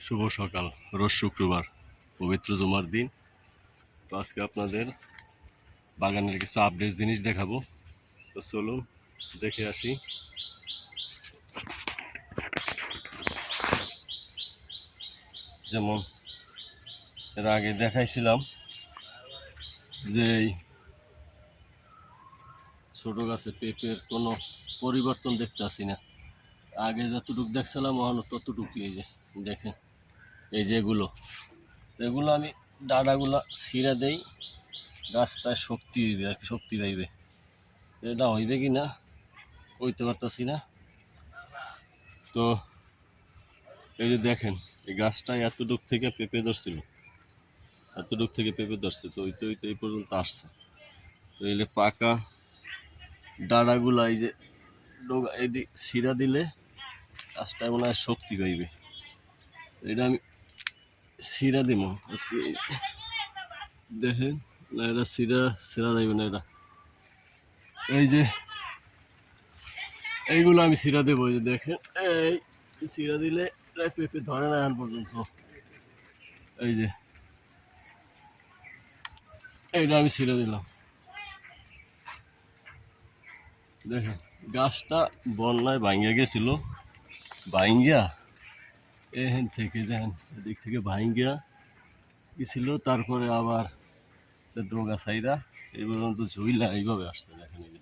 শুভ সকাল, রোজ শুক্রবার, পবিত্র জুমার দিন। তো আজকে আপনাদের বাগানের কিছু আপডেট জিনিস দেখাবো। তো চলুন দেখে আসি। যেমন এর আগে দেখাইছিলাম যে এই ছোটো গাছে পেঁপের কোনো পরিবর্তন দেখতে আসি না। আগে যতটুকু দেখছিলাম ওখানে ততটুকু। এই যে দেখেন, এই যে এগুলো আমি ডাঁটাগুলো ছিঁড়ে দেই, গাছটায় শক্তি হইবে আর কি, শক্তি পাইবে। এটা হইবে কি না কইতে পারতাছি না। তো এই যে দেখেন, এই গাছটায় এতটুক থেকে পেঁপে ধরছিল, এতটুক থেকে পেঁপে ধরছে। তো ওইতে ওইতে এই পর্যন্ত আসছে। তো এই যে পাকা ডাঁটাগুলো এই যে ডোগা এদিক ছিঁড়া দিলে গাছটায় মনে হয় শক্তি পাইবে। এটা আমি ছিঁড়া দিব আর কি। দেখেন না, এটা ছিঁড়া যাইবে না। এটা এই যে এইগুলো আমি ছিঁড়া দেবো। এই যে দেখেন, এই ছিঁড়া দিলে পেঁপে ধরে না এখন পর্যন্ত। এই যে এইটা আমি ছিঁড়ে দিলাম। দেখেন গাছটা বন্যায় ভাঙ্গা গেছিল, ভাঙ্গা এখান থেকে দেখেন এদিক থেকে ভাঙ্গা গেছিল। তারপরে আবার ডোগা সাইরা এই পর্যন্ত ঝুইলা এইভাবে আসছে। দেখেন এই যে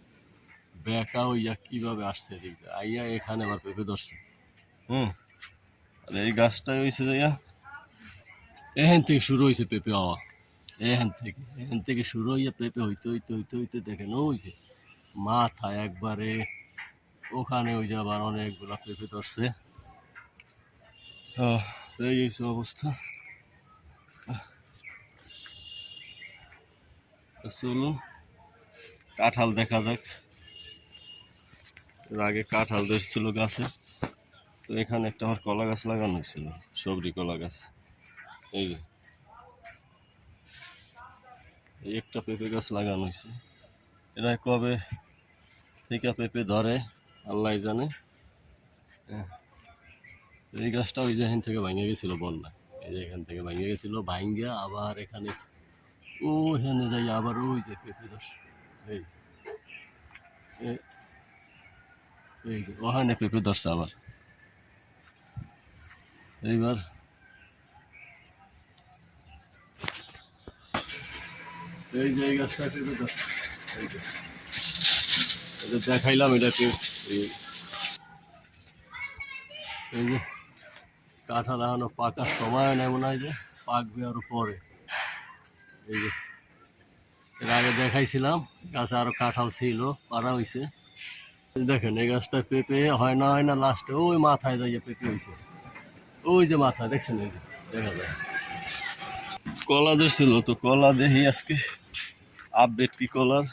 বেঁকা হইয়া কীভাবে আসছে এদিক দিয়ে আইয়া এখানে আবার পেঁপে ধরছে। আর এই গাছটা হয়েছে যাইয়া এখান থেকে শুরু হয়েছে পেঁপে হওয়া। এখান থেকে শুরু হইয়া পেঁপে হইতে হইতে হইতে হইতে দেখেন ওই যে মাথা একবারে ওখানে ওই যে আবার অনেকগুলা পেঁপে ধরছে। এই হয়েছে অবস্থা। চলুন কাঁঠাল দেখা যাক। এর আগে কাঁঠাল ধরছিল গাছে। তো এখানে একটা আমার কলা গাছ লাগানো হয়েছিল, সবজি কলা গাছ। এই যে এই একটা পেঁপে গাছ লাগানো হয়েছে। এরা কবে থেকে পেঁপে ধরে আল্লাহ জানে। এই গাছটা ওই যে এখান থেকে ভাঙে গেছিল বন্যায়। এই যে এখান থেকে ভাঙে গেছিল, ভাঙ্গা আবার এখানে ওখানে যাই আবার ওই যে পেঁপে ধরছে। এই এই যে ওখানে পেঁপে ধরছে আবার। এইবার এই যে এই গাছটা পেঁপে ধরছে। এই যে এটা দেখাইলাম, এটাকে এই যে কাঁঠাল এখনো পাকার সময় নেই, মনে হয় যে পাকবে আরো পরে। এই যে এর আগে দেখাইছিলাম গাছে আরো কাঁঠাল ছিল, পারা হয়েছে। দেখেন এই গাছটা পেঁপে হয় না লাস্টে ওই মাথায় যাইয়ে পেঁপে হয়েছে। ওই যে মাথায় দেখছেন, এই যে দেখা যায় কলা ধরছিল। তো কলা দেখি আজকে আপডেট কি কলার।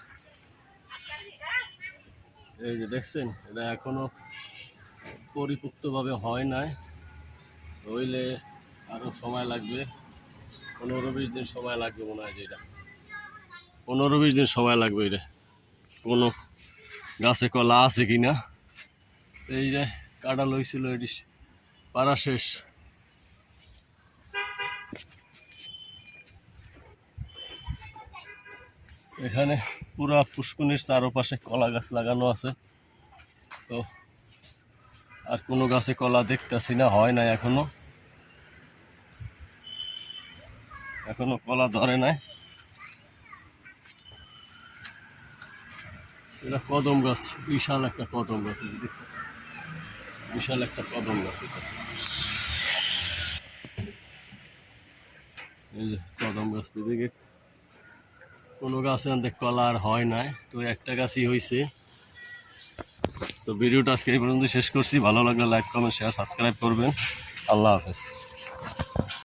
এই যে দেখছেন, এটা এখনো পরিপুক্তভাবে হয় নাই, হইলে আরো সময় লাগবে। 15-20 দিন সময় লাগবে মনে হয়। যে এটা 15-20 দিন সময় লাগবে। এটা কোনো গাছে কলা আছে কিনা। এই যে কাঁঠাল হয়েছিল, এটি পাড়া শেষ। এখানে পুরা পুষ্কুনির চারপাশে কলা গাছ লাগানো আছে। তো আর কোনো গাছে কলা দেখতেছি না, হয় নাই এখনো কলা ধরে নাই। এটা কদম গাছ, বিশাল একটা কদম গাছ, বিশাল একটা কদম গাছ এটা। এই যে কদম গাছ দিকে কোনো গাছে অনেক কলা আর হয় নাই, তো একটা গাছই হয়েছে। তো ভিডিওটা আজকে এই পর্যন্ত শেষ করছি। ভালো লাগলে লাইক, কমেন্ট, শেয়ার, সাবস্ক্রাইব করবেন। আল্লাহ হাফেজ।